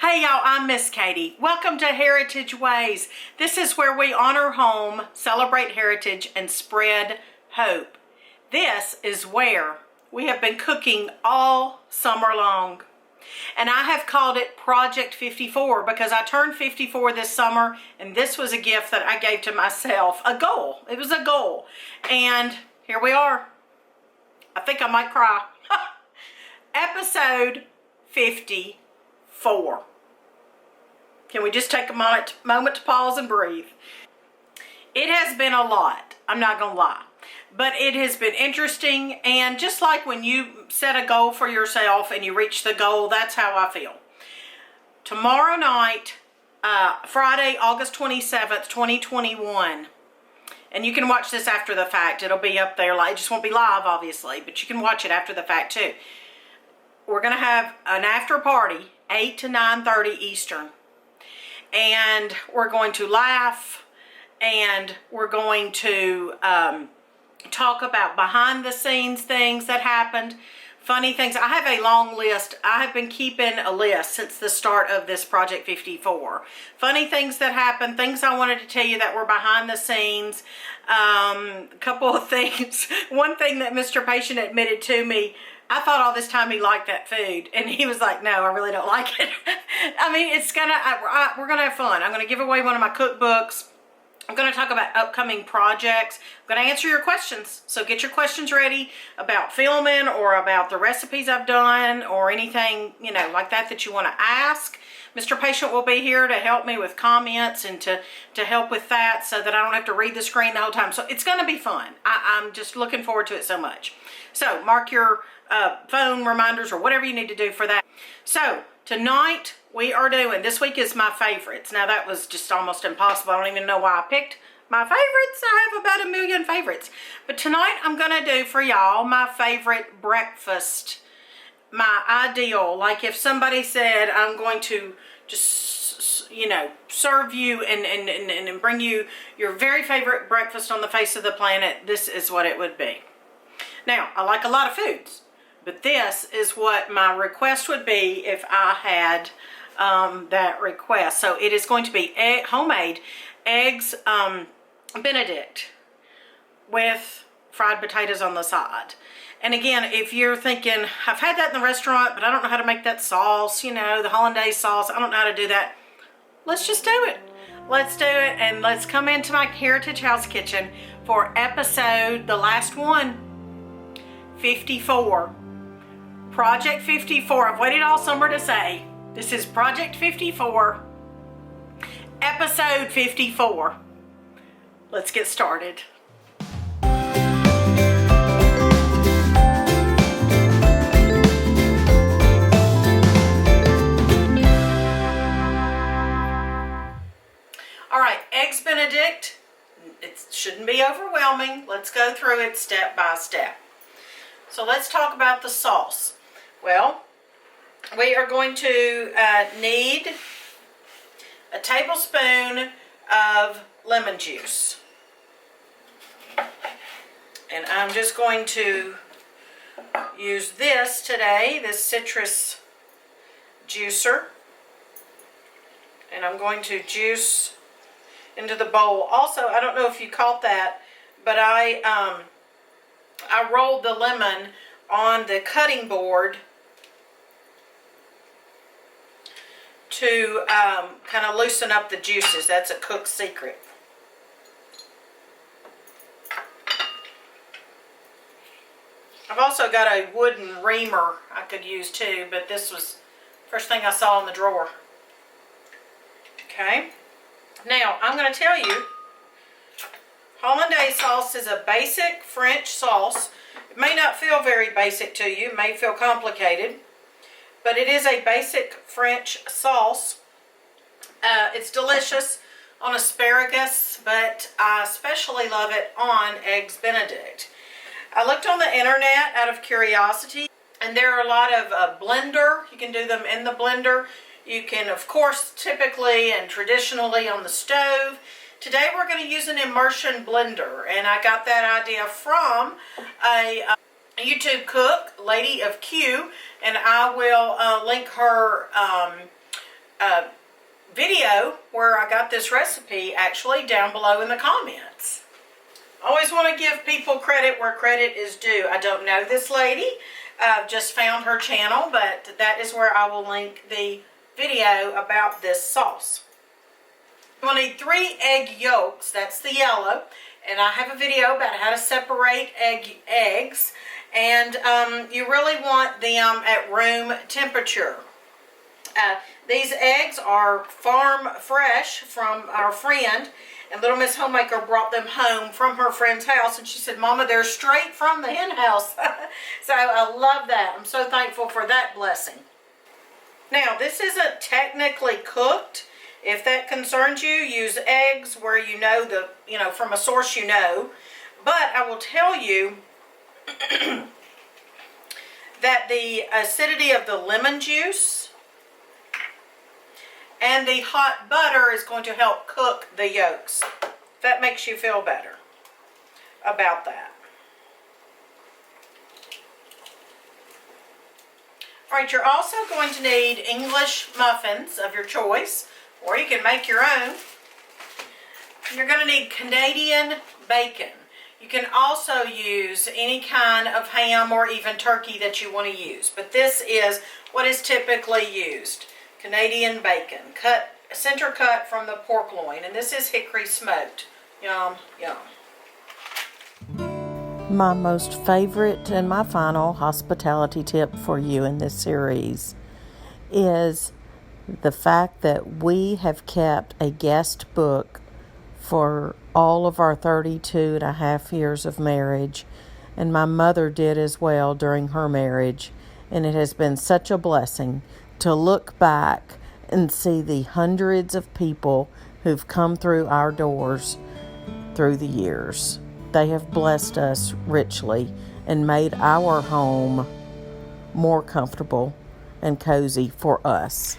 Hey y'all, I'm Miss Katie. Welcome to Heritage Ways. This is where we honor home, celebrate heritage, and spread hope. This is where we have been cooking all summer long. And I have called it Project 54 because I turned 54 this summer, and this was a gift that I gave to myself. A goal. It was a goal. And here we are. I think I might cry. Episode 54. Can we just take a moment to pause and breathe? It has been a lot, I'm not gonna lie, but it has been interesting, and just like when you set a goal for yourself and you reach the goal, that's how I feel. Tomorrow night, Friday, August 27th, 2021, and you can watch this after the fact. It'll be up there, like, it just won't be live, obviously, but you can watch it after the fact too. We're gonna have an after party, 8 to 9:30 Eastern. And we're going to laugh, and we're going to talk about behind the scenes things that happened, funny things. I have a long list. I have been keeping a list since the start of this Project 54. Funny things that happened, things I wanted to tell you that were behind the scenes, a couple of things. One thing that Mr. Patient admitted to me, I thought all this time he liked that food, and he was like, no, I really don't like it. I mean, it's gonna, we're gonna have fun. I'm gonna give away one of my cookbooks. I'm gonna talk about upcoming projects. I'm gonna answer your questions, so get your questions ready about filming or about the recipes I've done or anything, you know, like that you wanna ask. Mr. Patient will be here to help me with comments and to help with that so that I don't have to read the screen the whole time. So it's gonna be fun. I'm just looking forward to it so much. So mark your phone reminders or whatever you need to do for that. So tonight we are doing, this week is my favorites. Now that was just almost impossible. I don't even know why I picked my favorites. I have about 1 million favorites. But tonight I'm gonna do for y'all my favorite breakfast, my ideal. Like if somebody said I'm going to just, you know, serve you and bring you your very favorite breakfast on the face of the planet, this is what it would be. Now, I like a lot of foods, but this is what my request would be if I had that request. So it is going to be homemade eggs Benedict with fried potatoes on the side. And again, if you're thinking, I've had that in the restaurant, but I don't know how to make that sauce, you know, the Hollandaise sauce, I don't know how to do that. Let's just do it. Let's do it, and let's come into my Heritage House kitchen for episode, the last one, 54. Project 54. I've waited all summer to say this is Project 54, episode 54. Let's get started. All right, eggs Benedict. It shouldn't be overwhelming. Let's go through it step by step. So let's talk about the sauce. Well, we are going to need a tablespoon of lemon juice. And I'm just going to use this today, this citrus juicer. And I'm going to juice into the bowl. Also, I don't know if you caught that, but I rolled the lemon on the cutting board to kind of loosen up the juices. That's a cook's secret. I've also got a wooden reamer I could use too, but this was the first thing I saw in the drawer. Okay. Now, I'm going to tell you, Hollandaise sauce is a basic French sauce. It may not feel very basic to you, it may feel complicated, but it is a basic French sauce. It's delicious on asparagus, but I especially love it on eggs Benedict. I looked on the internet out of curiosity, and there are a lot of blender. You can do them in the blender. You can, of course, typically and traditionally on the stove. Today we're going to use an immersion blender, and I got that idea from a YouTube cook, Lady of Q, and I will link her video where I got this recipe actually down below in the comments. Always want to give people credit where credit is due. I don't know this lady. I've just found her channel, but that is where I will link the video about this sauce. You will need 3 egg yolks. That's the yellow. And I have a video about how to separate eggs. And you really want them at room temperature. These eggs are farm fresh from our friend, and Little Miss Homemaker brought them home from her friend's house, and she said, Mama, they're straight from the hen house. So I love that. I'm so thankful for that blessing. Now, this isn't technically cooked. If that concerns you, use eggs where you know from a source you know. But I will tell you that the acidity of the lemon juice and the hot butter is going to help cook the yolks. If that makes you feel better about that. Alright, you're also going to need English muffins of your choice, or you can make your own. You're going to need Canadian bacon. You can also use any kind of ham or even turkey that you want to use, but this is what is typically used. Canadian bacon, center cut from the pork loin, and this is hickory smoked. Yum, yum. My most favorite and my final hospitality tip for you in this series is the fact that we have kept a guest book for all of our 32 and a half years of marriage, and my mother did as well during her marriage, and it has been such a blessing to look back and see the hundreds of people who've come through our doors through the years. They have blessed us richly and made our home more comfortable and cozy for us.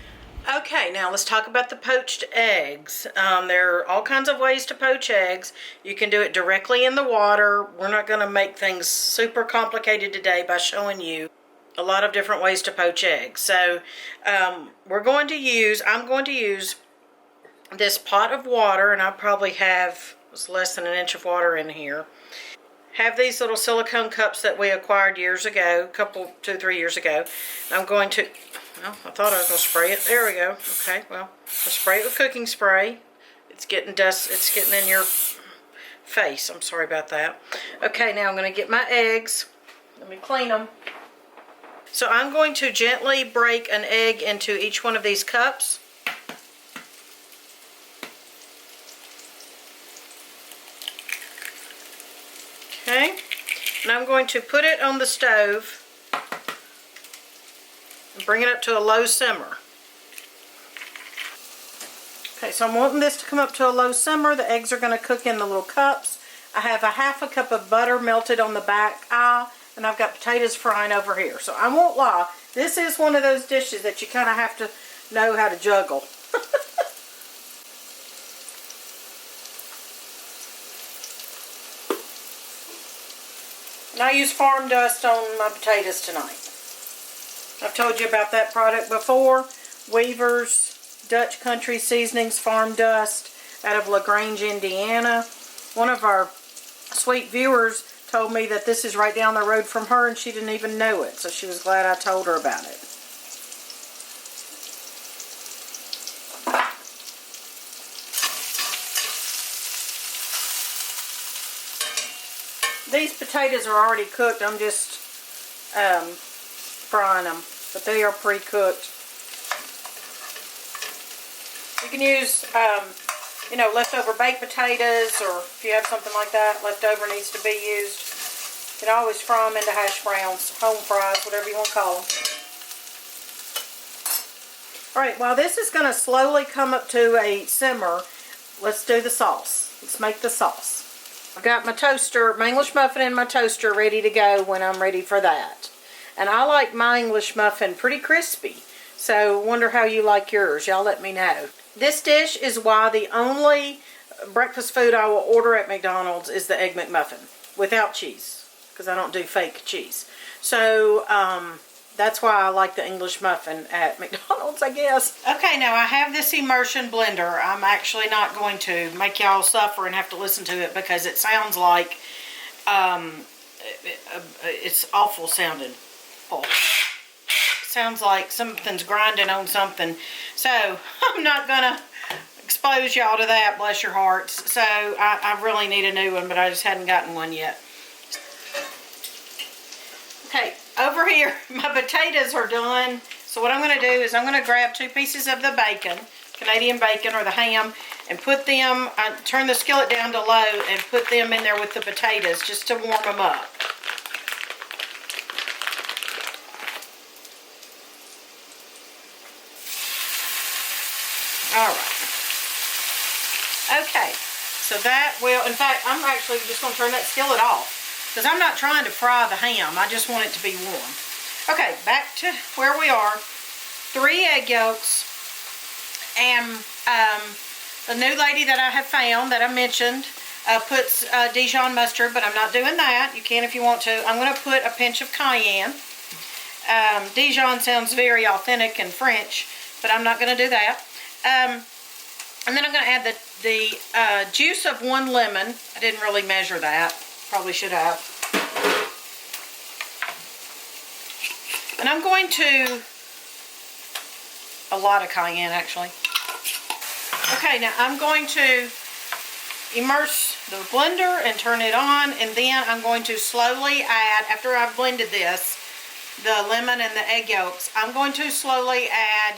Okay, now let's talk about the poached eggs. There are all kinds of ways to poach eggs. You can do it directly in the water. We're not going to make things super complicated today by showing you a lot of different ways to poach eggs. So I'm going to use this pot of water, and I probably have less than an inch of water in here. Have these little silicone cups that we acquired years ago, 2-3 years ago. I'm going to, well, I thought I was going to spray it. There we go. Okay, well, I'll spray it with cooking spray. It's getting dust. It's getting in your face. I'm sorry about that. Okay, now I'm going to get my eggs. Let me clean them. So I'm going to gently break an egg into each one of these cups. Okay, and I'm going to put it on the stove and bring it up to a low simmer. Okay, so I'm wanting this to come up to a low simmer. The eggs are going to cook in the little cups. I have a half a cup of butter melted on the back eye, and I've got potatoes frying over here. So I won't lie, this is one of those dishes that you kind of have to know how to juggle. And I use farm dust on my potatoes tonight. I've told you about that product before. Weaver's Dutch Country Seasonings Farm Dust out of LaGrange, Indiana. One of our sweet viewers told me that this is right down the road from her, and she didn't even know it, so she was glad I told her about it. These potatoes are already cooked. I'm just frying them, but they are pre-cooked. You can use, leftover baked potatoes, or if you have something like that, leftover needs to be used. You can always fry them into hash browns, home fries, whatever you want to call them. Alright, while this is going to slowly come up to a simmer, let's do the sauce. Let's make the sauce. I've got my toaster, my English muffin in my toaster ready to go when I'm ready for that. And I like my English muffin pretty crispy. So wonder how you like yours. Y'all let me know. This dish is why the only breakfast food I will order at McDonald's is the Egg McMuffin without cheese, because I don't do fake cheese. So That's why I like the English muffin at McDonald's, I guess. Okay, now I have this immersion blender. I'm actually not going to make y'all suffer and have to listen to it because it sounds like, it's awful sounding. Oh. It sounds like something's grinding on something. So, I'm not gonna expose y'all to that, bless your hearts. So, I really need a new one, but I just hadn't gotten one yet. Okay, over here, my potatoes are done. So what I'm going to do is I'm going to grab 2 pieces of the bacon, Canadian bacon or the ham, and put them, turn the skillet down to low and put them in there with the potatoes just to warm them up. Alright. Okay, so that will, in fact, I'm actually just going to turn that skillet off. Because I'm not trying to fry the ham. I just want it to be warm. Okay, back to where we are. 3 egg yolks. And the new lady that I have found that I mentioned puts Dijon mustard, but I'm not doing that. You can if you want to. I'm going to put a pinch of cayenne. Dijon sounds very authentic and French, but I'm not going to do that. And then I'm going to add the juice of 1 lemon. I didn't really measure that. Probably should have. And I'm going to, a lot of cayenne actually. Okay, now I'm going to immerse the blender and turn it on, and then I'm going to slowly add, after I've blended this, the lemon and the egg yolks, I'm going to slowly add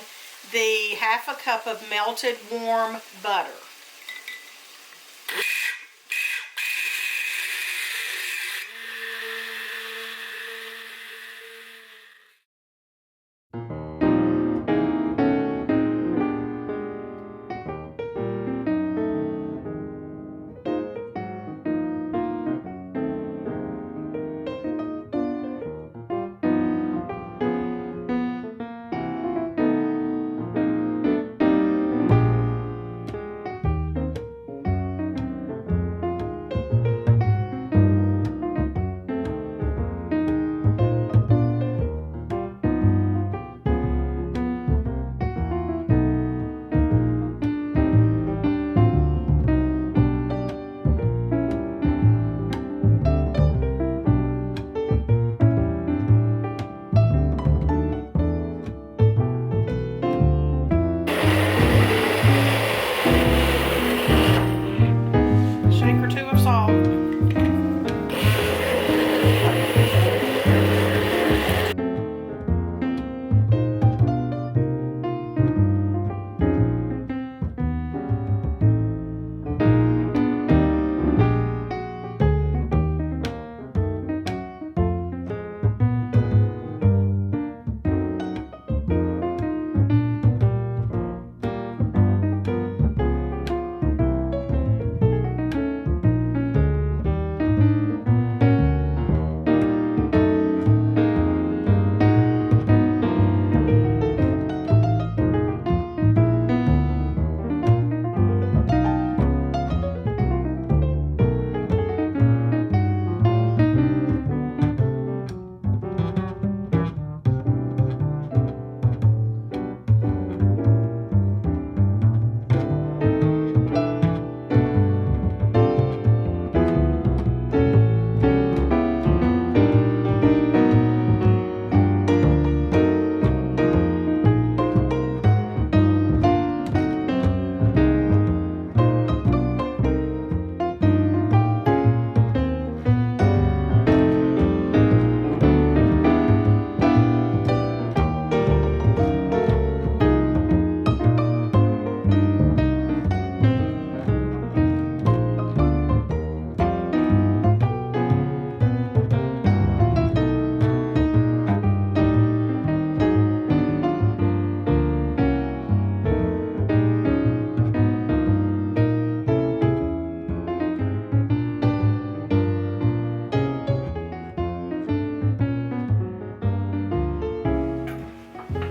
the 1/2 cup of melted warm butter.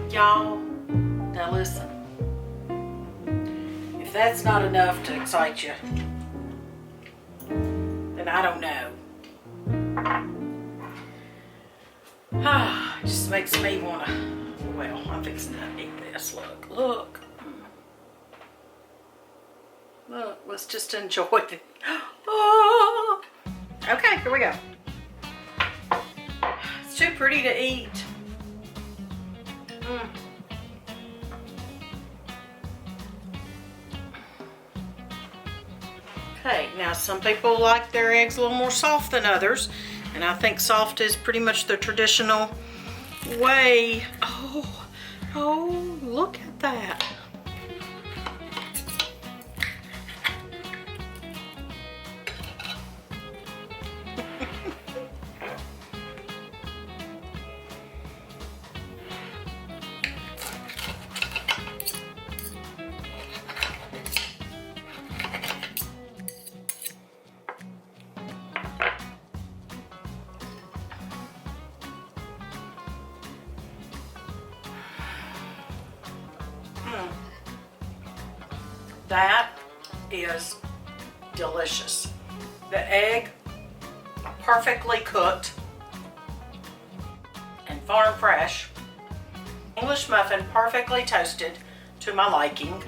Y'all, now listen. If that's not enough to excite you, then I don't know. Just makes me want to, well, I'm fixing to eat this. Look. Look, let's just enjoy it. Oh. Okay, here we go. It's too pretty to eat. Okay, now some people like their eggs a little more soft than others, and I think soft is pretty much the traditional way. Oh, look at that. That is delicious. The egg, perfectly cooked and farm fresh. English muffin, perfectly toasted to my liking.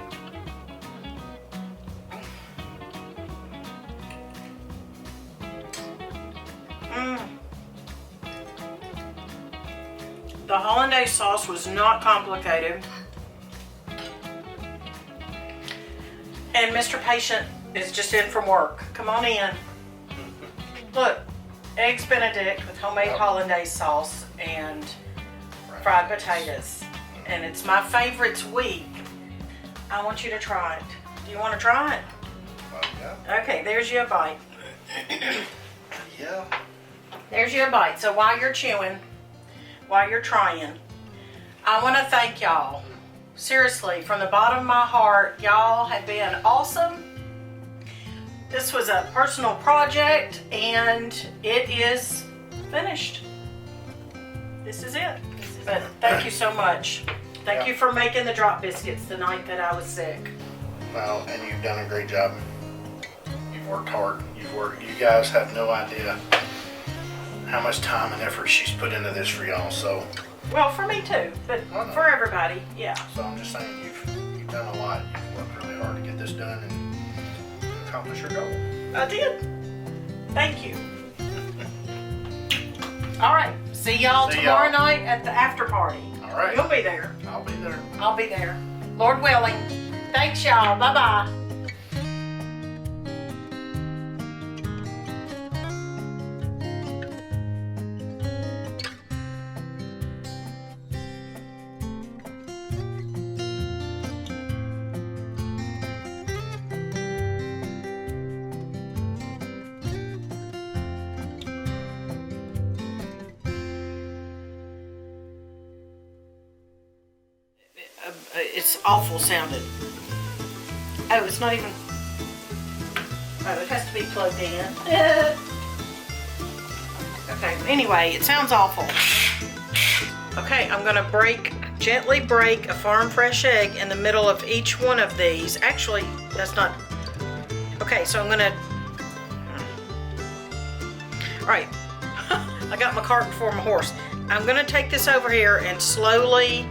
The Hollandaise sauce was not complicated. And Mr. Patient is just in from work. Come on in. Look, eggs Benedict with homemade Hollandaise sauce and fried potatoes. And it's my favorites week. I want you to try it. Do you want to try it? Yeah. Okay, there's your bite. Yeah. There's your bite. So while you're chewing, while you're trying, I want to thank y'all. Seriously, from the bottom of my heart, y'all have been awesome. This was a personal project and it is finished. This is it. But thank you so much. Thank you for making the drop biscuits the night that I was sick. Well, and you've done a great job. You've worked hard. You guys have no idea how much time and effort she's put into this for y'all. So. Well, for me too, but for everybody, yeah. So I'm just saying you've done a lot. You've worked really hard to get this done and accomplish your goal. I did. Thank you. All right. See y'all tomorrow night at the after party. All right. You'll be there. I'll be there. I'll be there. Lord willing. Thanks, y'all. Bye-bye. It's awful sounding. Oh, it's not even. Oh, it has to be plugged in. Okay, anyway, it sounds awful. Okay, I'm gonna gently break a farm fresh egg in the middle of each one of these. Actually, that's not. Okay, so I'm gonna. All right, I got my cart before my horse. I'm gonna take this over here and slowly.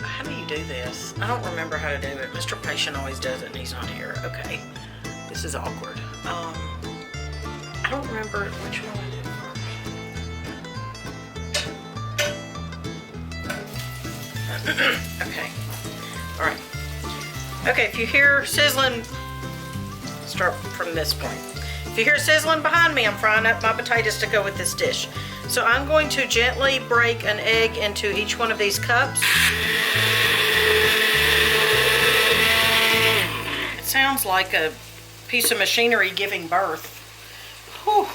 How do you do this? I don't remember how to do it. Mr. Patient always does it and he's not here. Okay. This is awkward. I don't remember which one I did. Okay. Alright. Okay, if you hear sizzling, start from this point. If you hear sizzling behind me, I'm frying up my potatoes to go with this dish. So I'm going to gently break an egg into each one of these cups. It sounds like a piece of machinery giving birth. Whew.